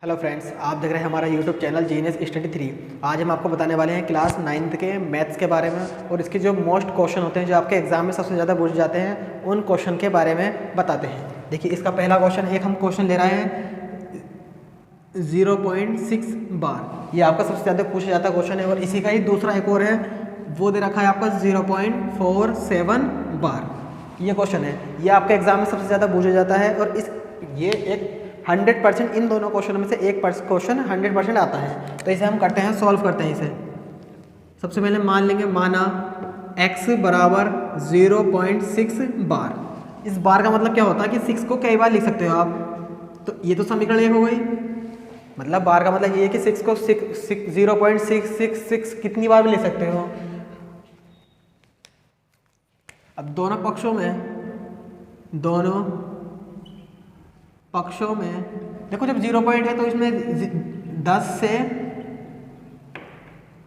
Hello friends, आप देख रहे हैं हमारा यूट्यूब चैनल जीनियस स्टडी 3। आज हम आपको बताने वाले हैं क्लास 9th के मैथ्स के बारे में और इसके जो मोस्ट क्वेश्चन होते हैं जो आपके एग्जाम में सबसे ज़्यादा पूछे जाते हैं उन क्वेश्चन के बारे में बताते हैं। देखिए, इसका पहला क्वेश्चन हम क्वेश्चन ले रहे हैं 0.6 बार। ये आपका सबसे ज़्यादा पूछा जाता क्वेश्चन है। और इसी का ही दूसरा एक और है, वो दे रखा है आपका 0.47 बार। ये क्वेश्चन है, ये आपके एग्जाम में सबसे ज़्यादा पूछा जाता है। और ये एक 100% इन दोनों क्वेश्चन में से एक क्वेश्चन 100% आता है। तो इसे हम करते हैं, सॉल्व करते हैं इसे। सबसे पहले मान लेंगे, माना x बराबर 0.6 बार। इस बार का मतलब क्या होता है कि 6 को कई बार लिख सकते हो आप। तो ये तो समीकरण एक हो गई। मतलब बार का मतलब ये है कि 6 को 0.666 कितनी बार भी लिख सकते हो। अब दोनों पक्षों में देखो, जब 0 पॉइंट है तो इसमें 10 से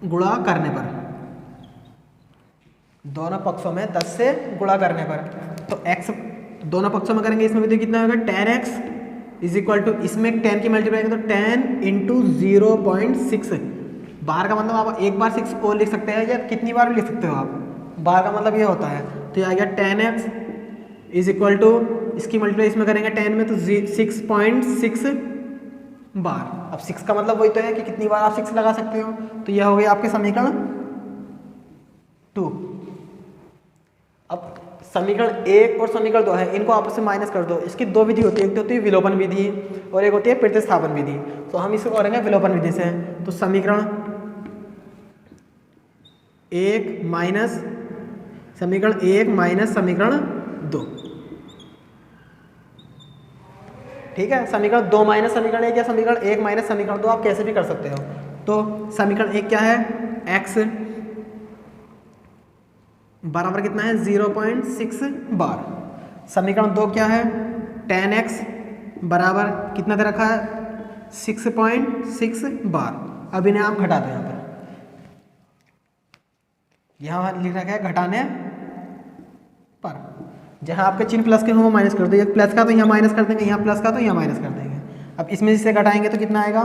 गुणा करने पर, दोनों पक्षों में 10 से गुणा करने पर तो x दोनों पक्षों में करेंगे, इसमें भी तो कितना होगा 10x इज इक्वल टू, इसमें 10 की मल्टीप्लाई करेंगे तो 10 इंटू 0.6। बार का मतलब आप एक बार 6 को लिख सकते हैं या कितनी बार भी लिख सकते हो आप। बार का मतलब ये होता है। तो ये आ गया 10x इज इक्वल टू, इसकी मल्टीप्लाई इसमें करेंगे 10 में तो 6.6 बार। अब 6 का मतलब वही तो है कि कितनी बार आप 6 लगा सकते हो। तो यह हो गया आपके समीकरण 2। अब समीकरण 1 और समीकरण 2 है, इनको आपस में माइनस कर दो। इसकी दो विधि होती है, एक तो होती है विलोपन विधि और एक होती है प्रतिस्थापन विधि। तो हम इसको करेंगे विलोपन विधि से। तो समीकरण 1 माइनस समीकरण 2, ठीक है। समीकरण 2 माइनस समीकरण 1 या समीकरण 1 माइनस समीकरण 2, आप कैसे भी कर सकते हो। तो समीकरण 1 क्या है, x बराबर कितना है 0.6 बार। समीकरण 2 क्या है, 10x बराबर कितना दे रखा है 6.6 बार। अब इन्हें आप घटा दो। यहाँ लिख रखा है घटाने पर, जहाँ आपके चिन्ह प्लस के हो वो माइनस कर दो। ये प्लस का तो यहाँ माइनस कर देंगे, यहाँ प्लस का तो यहाँ माइनस कर देंगे। अब इसमें से घटाएंगे तो कितना आएगा,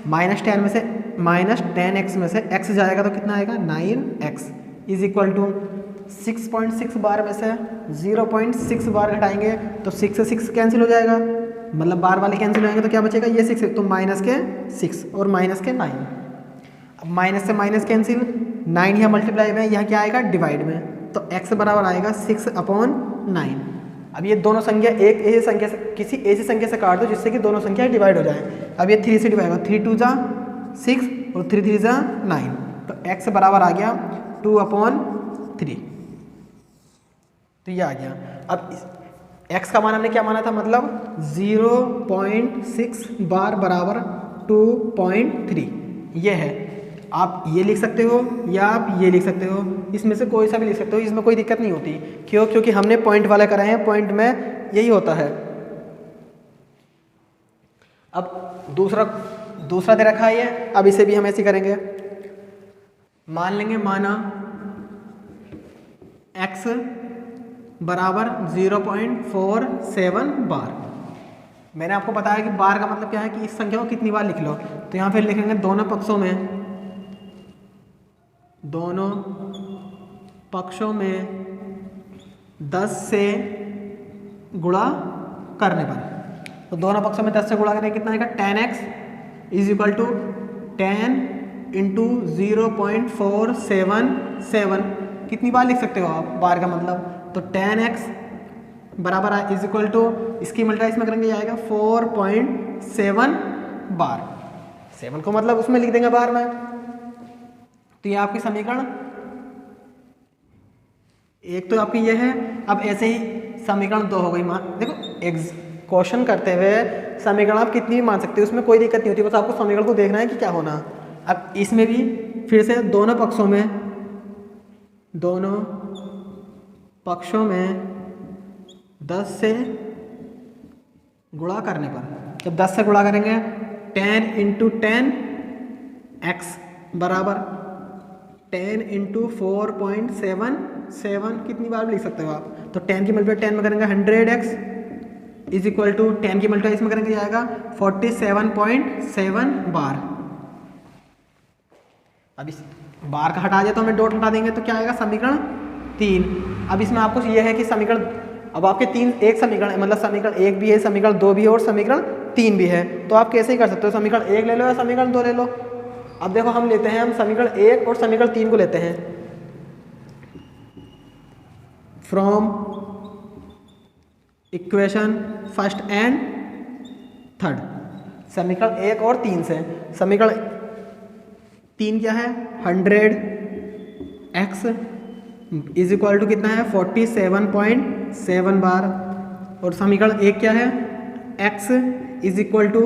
-10 में से -10x में से x जाएगा तो कितना आएगा 9x इज इक्वल टू 6.6 बार में से 0.6 बार घटाएंगे तो 6 से 6 कैंसिल हो जाएगा, मतलब बार वाले कैंसिल हो जाएंगे तो क्या बचेगा ये 6, तो माइनस के 6 और माइनस के 9। अब माइनस से माइनस कैंसिल, 9 यहाँ मल्टीप्लाई में, यहाँ क्या आएगा डिवाइड में, तो x बराबर आएगा 6/9। अब ये दोनों संख्या एक ऐसी संख्या से, किसी ऐसी संख्या से काट दो जिससे कि दोनों संख्या डिवाइड हो जाए। अब ये 3 से डिवाइड होगा, 3 2 जा 6 और 3 3 जा 9, तो x बराबर आ गया 2/3। तो ये आ गया। अब x का मान हमने क्या माना था, मतलब 0.6 बार बराबर 2.3। ये है, आप ये लिख सकते हो या आप ये लिख सकते हो, इसमें से कोई सा भी लिख सकते हो, इसमें कोई दिक्कत नहीं होती। क्यों? क्योंकि हमने पॉइंट वाले कराए हैं, पॉइंट में यही होता है। अब दूसरा दे रखा है ये, अब इसे भी हम ऐसे करेंगे। मान लेंगे, माना x बराबर 0.47 बार। मैंने आपको बताया कि बार का मतलब क्या है कि इस संख्या को कितनी बार लिख लो। तो यहाँ फिर लिखेंगे दोनों पक्षों में 10 से गुणा करने पर, तो दोनों पक्षों में 10 से गुणा करेंगे कितना आएगा 10x is equal to 10 into 0.477। कितनी बार लिख सकते हो आप बार का मतलब, तो 10x बराबर इज इक्वल टू, इसकी मल्टीप्लाई इसमें करेंगे आएगा 4.7 बार। 7 को मतलब उसमें लिख देंगे बार में। तो ये आपकी समीकरण एक तो आपकी ये है। अब ऐसे ही समीकरण 2 हो गई। देखो, क्वेश्चन करते हुए समीकरण आप कितनी भी मान सकते हो, उसमें कोई दिक्कत नहीं होती, बस आपको समीकरण को देखना है कि क्या होना। अब इसमें भी फिर से दोनों पक्षों में 10 से गुणा करने पर, जब 10 से गुणा करेंगे 10 इंटू 10 x बराबर 10 इंटू 4.77, कितनी बार भी लिख सकते हो आप। तो 10 की मल्टीप्लाई 10 में करेंगे 100x इज इक्वल टू 10 की मल्टीप्लाई इसमें करेंगे आएगा 47.7 बार। अब इस बार का हटा दिया तो हमें डॉट हटा देंगे तो क्या आएगा समीकरण 3। अब इसमें आपको ये है कि समीकरण, अब आपके एक समीकरण मतलब समीकरण 1 भी है, समीकरण 2 भी है और समीकरण 3 भी है, तो आप कैसे ही कर सकते हो, समीकरण 1 ले लो या समीकरण 2 ले लो। अब देखो हम लेते हैं, हम समीकरण 1 और समीकरण 3 को लेते हैं। From equation first and third, समीकरण 1 और 3 से। समीकरण 3 क्या है 100x इज इक्वल टू कितना है 47.7 बार, और समीकरण 1 क्या है x इज इक्वल टू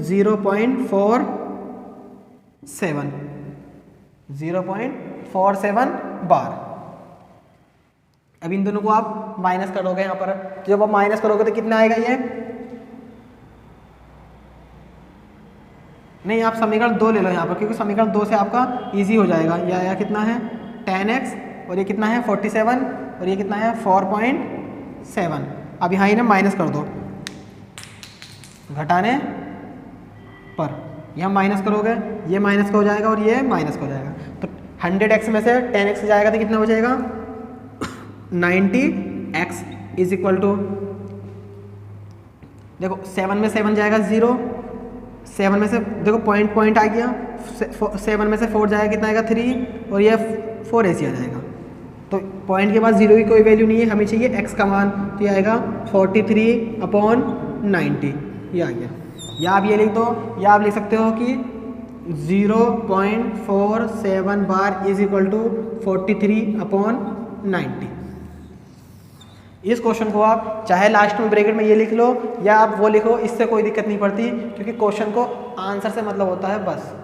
0.47 बार। अब इन दोनों को आप माइनस करोगे यहाँ पर, तो जब आप माइनस करोगे तो कितना आएगा ये, नहीं आप समीकरण 2 ले लो यहाँ पर, क्योंकि समीकरण 2 से आपका इजी हो जाएगा। यह आया कितना है 10x और ये कितना है 47 और ये कितना है 4.7। अब यहाँ इन्हें माइनस कर दो घटाने पर, यहाँ माइनस करोगे ये माइनस का हो जाएगा और ये माइनस का हो जाएगा, तो 100x में से 10x जाएगा तो कितना हो जाएगा 90x इज इक्वल टू, देखो 7 में 7 जाएगा 0, 7 में से देखो पॉइंट आ गया, 7 में से 4 जाएगा कितना आएगा 3 और ये 4 ऐसे आ जाएगा, तो पॉइंट के बाद 0 की कोई वैल्यू नहीं है, हमें चाहिए x का मान, तो ये आएगा 43/90 ये आ गया। या आप ये लिख दो, या आप लिख सकते हो कि 0.47 बार इज इक्वल टू 43/90। इस क्वेश्चन को आप चाहे लास्ट में ब्रैकेट में ये लिख लो या आप वो लिखो, इससे कोई दिक्कत नहीं पड़ती, क्योंकि क्वेश्चन को आंसर से मतलब होता है बस।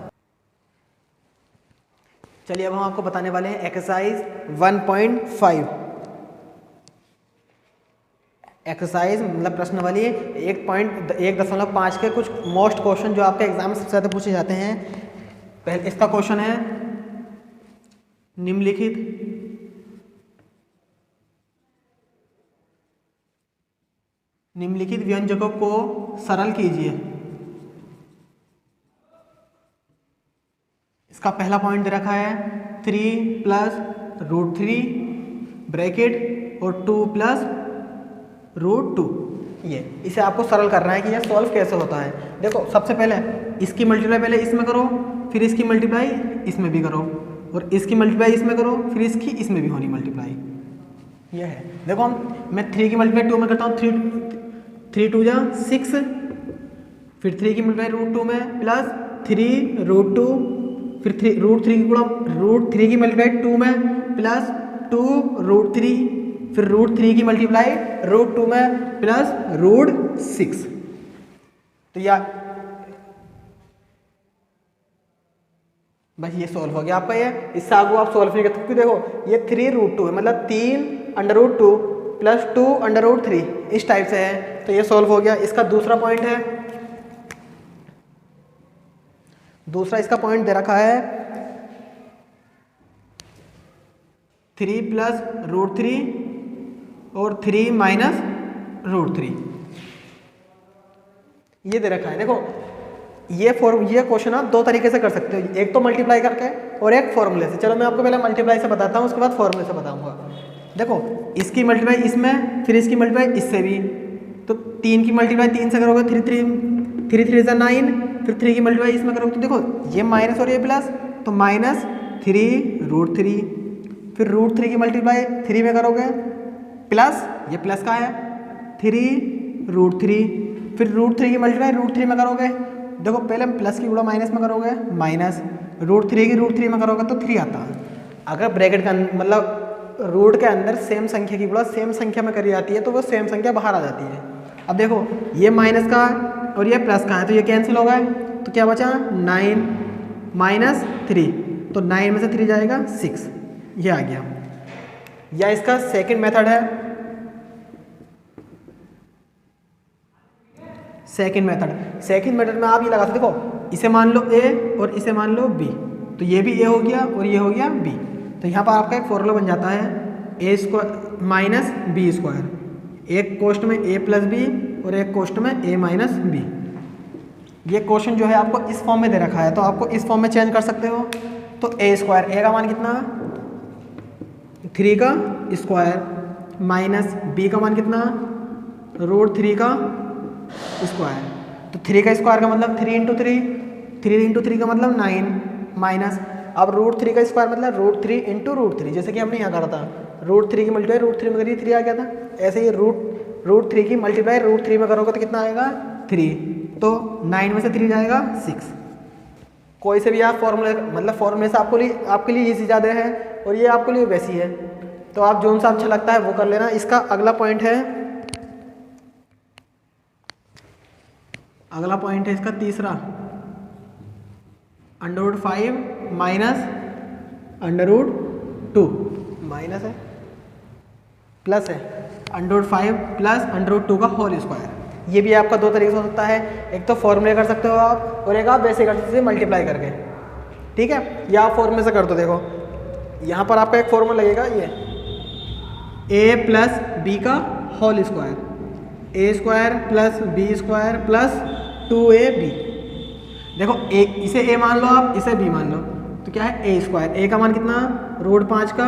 चलिए अब हम आपको बताने वाले हैं एक्सरसाइज 1.5। एक्सरसाइज मतलब प्रश्नावली 1.5 के कुछ मोस्ट क्वेश्चन जो आपके एग्जाम में सबसे ज़्यादा पूछे जाते हैं। पहले इसका क्वेश्चन है निम्नलिखित व्यंजकों को सरल कीजिए। इसका पहला पॉइंट दे रखा है 3 + √3 ब्रैकेट और 2 + √2, ये इसे आपको सरल करना है कि यह सॉल्व कैसे होता है। देखो सबसे पहले इसकी मल्टीप्लाई पहले इसमें करो, फिर इसकी मल्टीप्लाई इसमें भी करो, और इसकी मल्टीप्लाई इसमें करो, फिर इसकी इसमें भी होनी मल्टीप्लाई, यह है। देखो मैं 3 की मल्टीप्लाई 2 में करता हूँ, 3 2 जा 6, फिर 3 की मल्टीप्लाई √2 में प्लस 3 √2, फिर √3 की गुणा √3 की मल्टीप्लाई 2 में प्लस 2 √3, फिर √3 की मल्टीप्लाई √2 में प्लस √6। तो या बस ये सॉल्व हो गया आपका। ये इससे आगे आप सॉल्व नहीं कर सकते, देखो ये 3 √2 है, मतलब 3/√2 प्लस 2/√3 इस टाइप से है, तो ये सॉल्व हो गया। इसका दूसरा पॉइंट है, दूसरा इसका पॉइंट दे रखा है 3 + √3 और 3 - √3, ये दे रखा है। देखो ये क्वेश्चन आप 2 तरीके से कर सकते हो, एक तो मल्टीप्लाई करके और एक फॉर्मूले से। चलो मैं आपको पहले मल्टीप्लाई से बताता हूँ, उसके बाद फॉर्मूले से बताऊंगा। देखो इसकी मल्टीप्लाई इसमें, फिर इसकी मल्टीप्लाई इससे भी, तो 3 की मल्टीप्लाई 3 से करोगे 3 3 = 9, फिर 3 की मल्टीप्लाई इसमें करोगे तो देखो ये माइनस और ये प्लस, तो -3 √3, फिर √3 की मल्टीप्लाई 3 में करोगे प्लस, ये प्लस का है 3 √3, फिर √3 की मल्टीप्लाई √3 में करोगे, देखो पहले प्लस की गुणा माइनस में करोगे माइनस, √3 की √3 में करोगे तो 3 आता है। अगर ब्रैकेट का मतलब रूट के अंदर सेम संख्या की गुणा सेम संख्या में करी जाती है तो वो सेम संख्या बाहर आ जाती है। अब देखो ये माइनस का और ये प्लस का है, तो ये कैंसिल हो गए, तो क्या बचा 9 - 3, तो 9 में से 3 जाएगा 6, ये आ गया। या इसका सेकंड मेथड है, सेकंड मेथड में आप ये लगा सकते, देखो इसे मान लो a और इसे मान लो b, तो ये भी a हो गया और ये हो गया b, तो यहाँ पर आपका एक फॉर्मूला बन जाता है a² - b², एक कोष्ट में a + b और एक कोष्ट में a माइनस बी। ये क्वेश्चन जो है आपको इस फॉर्म में दे रखा है, तो आपको इस फॉर्म में चेंज कर सकते हो। तो a स्क्वायर, a का मान कितना 3 का स्क्वायर माइनस b का मान कितना √3 का स्क्वायर। तो 3 का स्क्वायर का मतलब 3 इंटू 3 का मतलब 9 माइनस, अब √3 का स्क्वायर मतलब √3 इंटू √3, जैसे कि हमने यहाँ करा था √3 की मल्टीप्लाई √3 में करिए 3 आ गया था। ऐसे ही √3 की मल्टीप्लाई √3 में करोगे तो कितना आएगा 3, तो 9 में से 3 जाएगा 6। कोई से भी आप फॉर्मूले मतलब फॉर्मूले से आपके लिए ये ज़्यादा है और ये आपके लिए वैसी है, तो आप जो सा अच्छा लगता है वो कर लेना। इसका अगला पॉइंट है इसका तीसरा, √5 माइनस √2 माइनस है प्लस है √5 प्लस √2 का होल स्क्वायर। ये भी आपका दो तरीके से हो सकता है, एक तो फॉर्मूले कर सकते हो आप और एक आप वैसे कर सकते हो मल्टीप्लाई करके, ठीक है। या आप फॉर्मूले से कर दो। देखो यहाँ पर आपका एक फॉर्मूला लगेगा, ये a प्लस बी का whole square, a square plus B square plus 2ab। देखो इसे a मान लो आप, इसे b मान लो, तो क्या है a स्क्वायर, a का मान कितना √5 का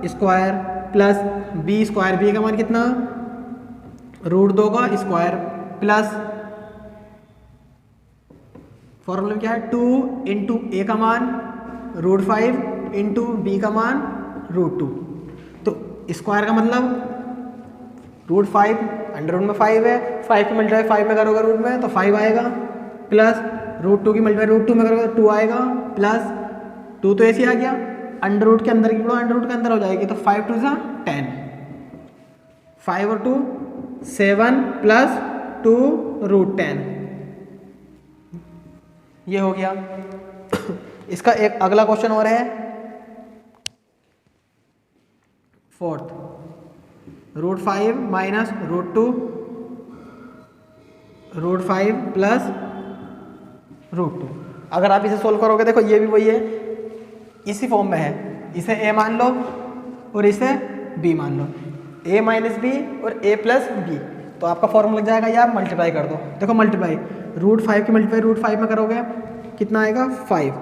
square plus b square, b का मान कितना √2 का स्क्वायर प्लस फॉर्मूला में क्या है 2 इंटू a का मान √5 इंटू b का मान √2। तो स्क्वायर का मतलब √5 अंडर रूट में 5 है, 5 की मल्टीप्लाई 5 में करोगे रूट में तो 5 आएगा, प्लस √2 की मल्टीप्लाई √2 में करोगे तो 2 आएगा, प्लस 2 तो ऐसे ही आ गया, अंडर रूट के अंदर की पढ़ो अंडर रूट के अंदर हो जाएगी, तो 5 2 10, 5 और 2 7 प्लस 2 √10, ये हो गया। इसका एक अगला क्वेश्चन और है, फोर्थ, √5 माइनस √2 √5 प्लस √2। अगर आप इसे सोल्व करोगे, देखो ये भी वही है, इसी फॉर्म में है, इसे a मान लो और इसे b मान लो, a माइनस बी और a प्लस बी, तो आपका फॉर्मूला लग जाएगा, या आप मल्टीप्लाई कर दो। देखो मल्टीप्लाई √5 की मल्टीप्लाई √5 में करोगे कितना आएगा 5,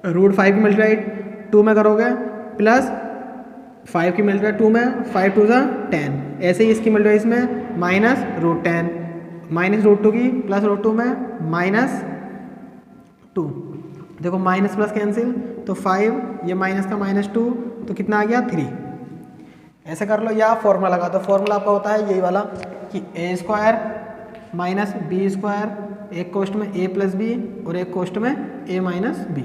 √5 की मल्टीप्लाई 2 में करोगे प्लस 5 की मल्टीप्लाई 2 में 5 2 10, ऐसे ही इसकी मल्टीप्लाई इसमें माइनस √10, माइनस √2 की प्लस √2 में माइनस 2। देखो माइनस प्लस कैंसिल, तो 5 ये माइनस का -2, तो कितना आ गया 3। ऐसे कर लो, या फॉर्मूला लगा दो। फॉर्मूला आपका होता है यही वाला कि a square minus B square, एक कोष्ट में a प्लस बी और एक कोष्ट में a माइनस बी।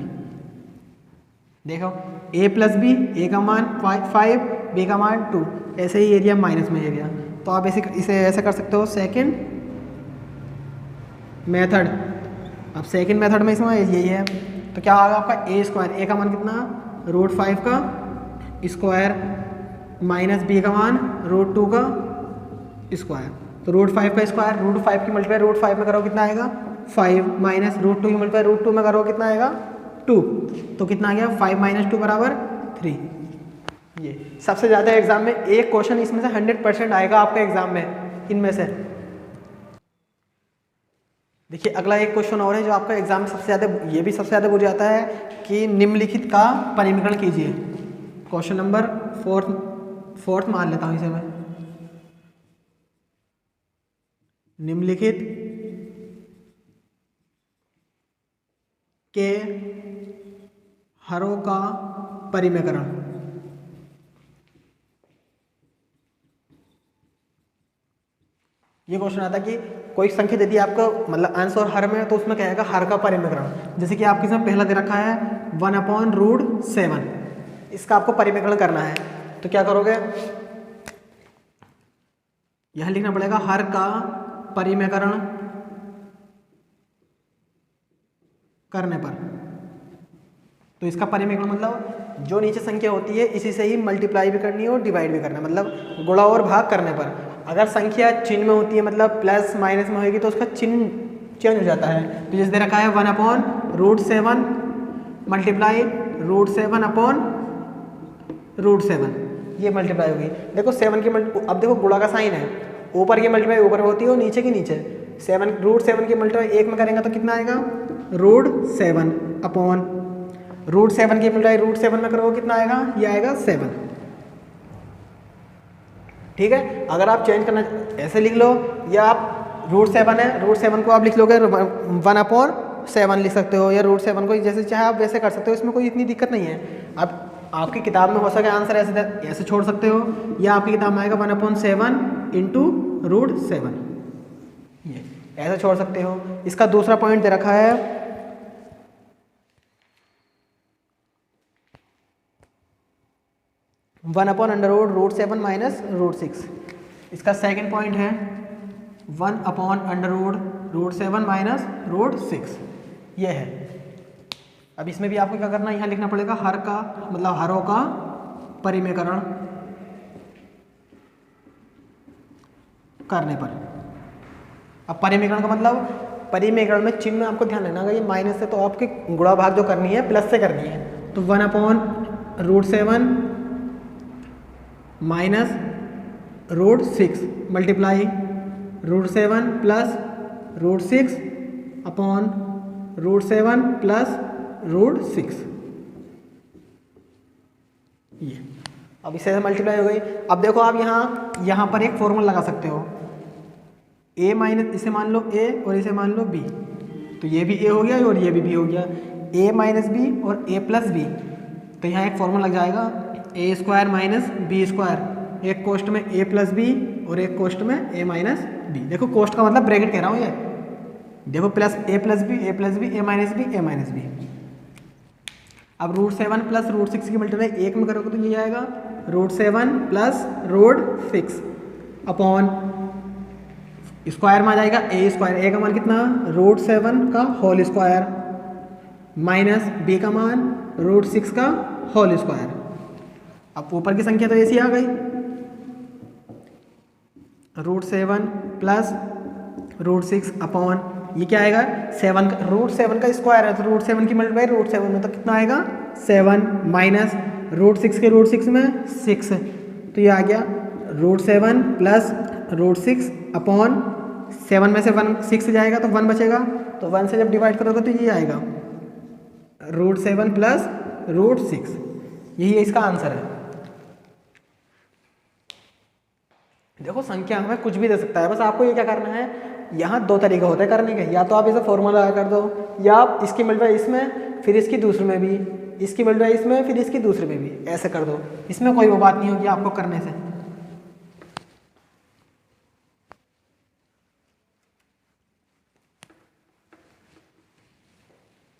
देखो a प्लस बी, a का मान 5 b का मान 2, ऐसे ही एरिया माइनस में एरिया, तो आप इसे ऐसे कर सकते हो सेकेंड मेथड। अब सेकेंड मेथड में इसमें यही है, तो क्या होगा आपका a स्क्वायर, a का मान कितना √5 का स्क्वायर माइनस b का मान √2 का स्क्वायर, तो √5 का स्क्वायर √5 की मल्टीप्लाई √5 में करो कितना आएगा 5, माइनस √2 की मल्टीप्लाई √2 में करो कितना आएगा 2, तो कितना आ गया 5 - 2 बराबर 3। ये सबसे ज़्यादा एग्जाम में एक क्वेश्चन इसमें से 100% आएगा आपका एग्जाम में इनमें से। देखिए अगला एक क्वेश्चन और है जो आपका एग्जाम में सबसे ज़्यादा, ये भी सबसे ज़्यादा पूछ जाता है कि निम्नलिखित का परिमीकरण कीजिए। क्वेश्चन नंबर फोर्थ मान लेता हूँ इसे मैं, निम्नलिखित के हरों का परिमीकरण। ये क्वेश्चन आता है कि कोई संख्या यदि आपको मतलब आंसर हर में, तो उसमें क्या आएगा हर का परिमीकरण। जैसे कि आपके इसमें पहला दे रखा है 1/√7, इसका आपको परिमीकरण करना है, तो क्या करोगे यह लिखना पड़ेगा हर का परिमीकरण करने पर। तो इसका परिमीकरण मतलब जो नीचे संख्या होती है इसी से ही मल्टीप्लाई भी करनी है और डिवाइड भी करना है, मतलब गुणा और भाग करने पर। अगर संख्या चिन्ह में होती है मतलब प्लस माइनस में होगी तो उसका चिन्ह चेंज हो जाता है। तो जैसे दे रखा है 1/√7 मल्टीप्लाई √7/√7, ये मल्टीप्लाई होगी। देखो 7 की अब देखो गुणा का साइन है ऊपर की मल्टीप्लाई ऊपर में होती है और नीचे की नीचे। 7 √7 की मल्टीप्लाई 1 में करेंगे तो कितना आएगा √7 अपॉन √7 की मल्टीप्लाई √7 में करोगे कितना आएगा, ये आएगा 7। ठीक है, अगर आप चेंज करना ऐसे लिख लो, या आप √7 है, √7 को आप लिख लोगे 1/7 लिख सकते हो, या √7 को जैसे चाहे आप वैसे कर सकते हो, इसमें कोई इतनी दिक्कत नहीं है। आप आपकी किताब में हो सके आंसर ऐसे छोड़ सकते हो, या आपकी किताब में आएगा 1/7 इंटू √7, ये ऐसे छोड़ सकते हो। इसका दूसरा पॉइंट दे रखा है 1/√7 माइनस √6। इसका सेकंड पॉइंट है 1/√7 माइनस √6, ये है। अब इसमें भी आपको क्या करना है, यहाँ लिखना पड़ेगा हर का मतलब हरों का परिमेयकरण करने पर। अब परिमेयकरण का मतलब, परिमेयकरण में चिन्ह में आपको ध्यान रखना, अगर ये माइनस है तो आपकी गुणा भाग जो करनी है प्लस से करनी है। तो 1/√7 minus √6 multiply √7 plus √6 upon √7 plus √6, ये अब इससे मल्टीप्लाई हो गई। अब देखो आप यहाँ पर एक फॉर्मूला लगा सकते हो, a माइनस, इसे मान लो a और इसे मान लो b, तो ये भी a हो गया और ये भी b हो गया, a माइनस b और a प्लस b। तो यहाँ एक फॉर्मूला लग जाएगा a² माइनस b², एक कोष्ट में a प्लस b और एक कोष्ट में a माइनस b। देखो कोष्ट का मतलब ब्रैकेट कह रहा हूँ, ये देखो plus a plus b, a plus b, a minus b, a minus b। अब √7 प्लस √6 की मल्टीप्लाई 1 में करोगे तो ये आएगा √7 प्लस √6 अपॉन स्क्वायर में आ जाएगा a², a का मान कितना √7 का होल स्क्वायर माइनस b का मान √6 का होल स्क्वायर। अब ऊपर की संख्या तो ऐसी आ गई, √7 प्लस √6 अपॉन ये क्या आएगा 7 का √7 का स्क्वायर है, तो √7 की मल्टीप्लाई √7 में तो कितना आएगा 7 माइनस √6 के √6 में 6, तो ये आ गया √7 प्लस √6 अपॉन 7 में से 6 जाएगा तो 1 बचेगा, तो 1 से जब डिवाइड करोगे तो ये आएगा √7 प्लस √6, यही इसका आंसर है। देखो संख्या हमें कुछ भी दे सकता है, बस आपको ये क्या करना है, यहाँ दो तरीके होते हैं करने के, या तो आप इसे फॉर्मूला लगा कर दो, या आप इसकी मल्टीप्लाई इसमें फिर इसकी दूसरे में भी, इसकी मल्टीप्लाई इसमें फिर इसकी दूसरे में भी, ऐसे कर दो, इसमें कोई वो बात नहीं होगी आपको करने से।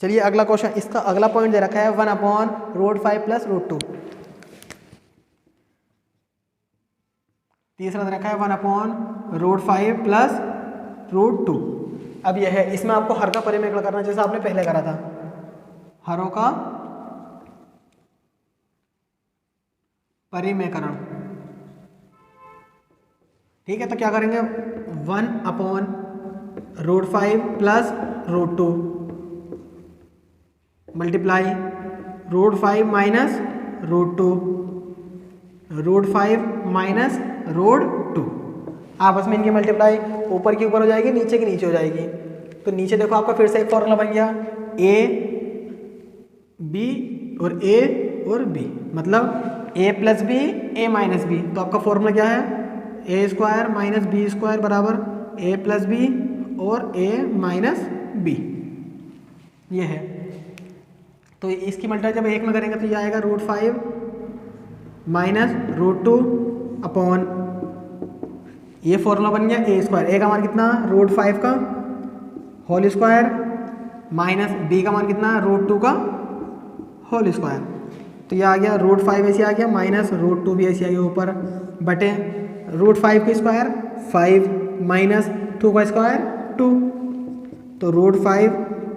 चलिए अगला क्वेश्चन, इसका अगला पॉइंट दे रखा है 1/√5 प्लस √2। तीसरा दे रखा है 1/√5 प्लस √2। अब यह है, इसमें आपको हर का परिमेयकरण करना है जैसा आपने पहले करा था, हरों का परिमेयकरण। ठीक है, तो क्या करेंगे 1/√5 प्लस √2 मल्टीप्लाई √5 माइनस √2, √5 माइनस √2, आपस में इनकी मल्टीप्लाई ऊपर की ऊपर हो जाएगी, नीचे की नीचे हो जाएगी। तो नीचे देखो आपका फिर से एक फॉर्मूला बन गया, a b और a और b, मतलब a plus b a minus b। तो आपका फॉर्मूला क्या है, a² माइनस b² बराबर a प्लस b और a माइनस b, ये है। तो इसकी मल्टीप्लाई जब 1 में करेंगे तो ये आएगा √5 माइनस √2 अपॉन, ये फॉर्मूला बन गया a², a का मान कितना √5 का होल स्क्वायर माइनस b का मान कितना √2 का होल स्क्वायर। तो ये आ गया √5 ऐसे आ गया माइनस √2 भी ऐसे आ गया ऊपर बटे √5 का स्क्वायर 5 माइनस 2 का स्क्वायर 2, तो √5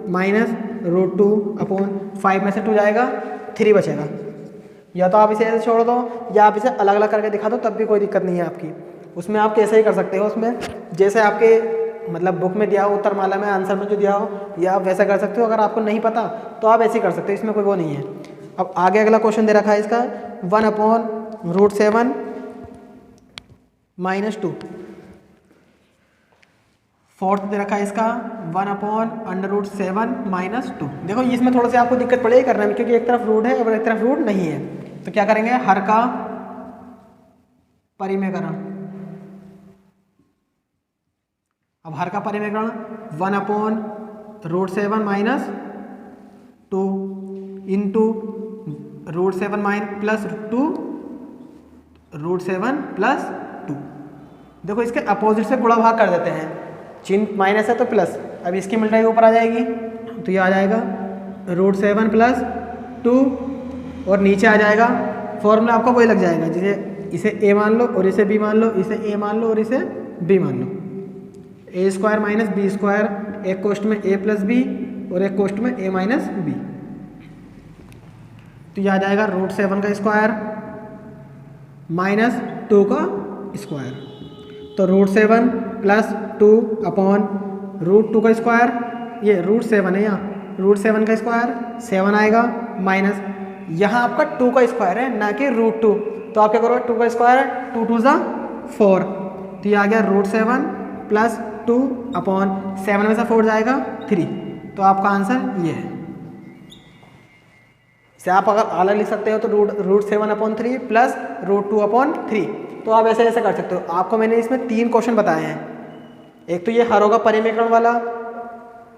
माइनस √2 अपॉन 5 में से 2 जाएगा 3 बचेगा। या तो आप इसे ऐसे छोड़ दो या आप इसे अलग अलग करके दिखा दो, तब भी कोई दिक्कत नहीं है आपकी। उसमें आप कैसे ही कर सकते हो, उसमें जैसे आपके मतलब बुक में दिया हो, उत्तरमाला में आंसर में जो दिया हो, या आप वैसा कर सकते हो। अगर आपको नहीं पता तो आप ऐसे ही कर सकते हो, इसमें कोई वो नहीं है। अब आगे अगला क्वेश्चन दे रखा है इसका 1/√7 माइनस 2। फोर्थ दे रखा है इसका 1/√7 माइनस 2। देखो इसमें थोड़ा सा आपको दिक्कत पड़ेगी करने में, क्योंकि एक तरफ रूट है और एक तरफ रूट नहीं है। तो क्या करेंगे, हर का परिमेयकरण। अब हर का परिमेयकरण 1/√7 माइनस 2 इंटू √7 प्लस 2 √7 प्लस 2। देखो इसके अपोजिट से गुणा भाग कर देते हैं, चिन्ह माइनस है तो प्लस। अब इसकी मिलटाई ऊपर आ जाएगी तो ये आ जाएगा √7 प्लस 2 और नीचे आ जाएगा फॉर्मूला आपका वही लग जाएगा, जिसे इसे a मान लो और इसे b मान लो, इसे a मान लो और इसे b मान लो। a² माइनस b², एक कोष्ट में a प्लस b और एक कोष्ट में a माइनस b। तो यह आ जाएगा √7 का स्क्वायर माइनस 2 का स्क्वायर। तो √7 प्लस 2 अपॉन √2 का स्क्वायर, ये √7 है यहाँ, √7 का स्क्वायर 7 आएगा माइनस यहाँ आपका 2 का स्क्वायर है ना कि √2। तो आप क्या करोगे, 2 का स्क्वायर 2 2 ज़ा 4, तो ये आ गया √7 प्लस 2 अपॉन 7 में से 4 जाएगा 3। तो आपका आंसर ये है। इसे आप अगर अलग लिख सकते हो तो √7/3 प्लस √2/3। तो आप ऐसे ऐसे कर सकते हो। आपको मैंने इसमें 3 क्वेश्चन बताए हैं, एक तो ये हरों का परिमेयकरण वाला,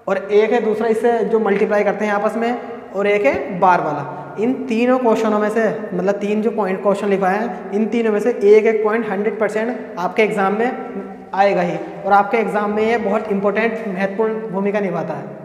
और एक है दूसरा इससे जो मल्टीप्लाई करते हैं आपस में, और एक है बार वाला। इन तीनों क्वेश्चनों में से, मतलब 3 जो पॉइंट क्वेश्चन लिखवाए हैं, इन तीनों में से एक एक पॉइंट 100% आपके एग्जाम में आएगा ही, और आपके एग्जाम में ये बहुत इंपॉर्टेंट महत्वपूर्ण भूमिका निभाता है।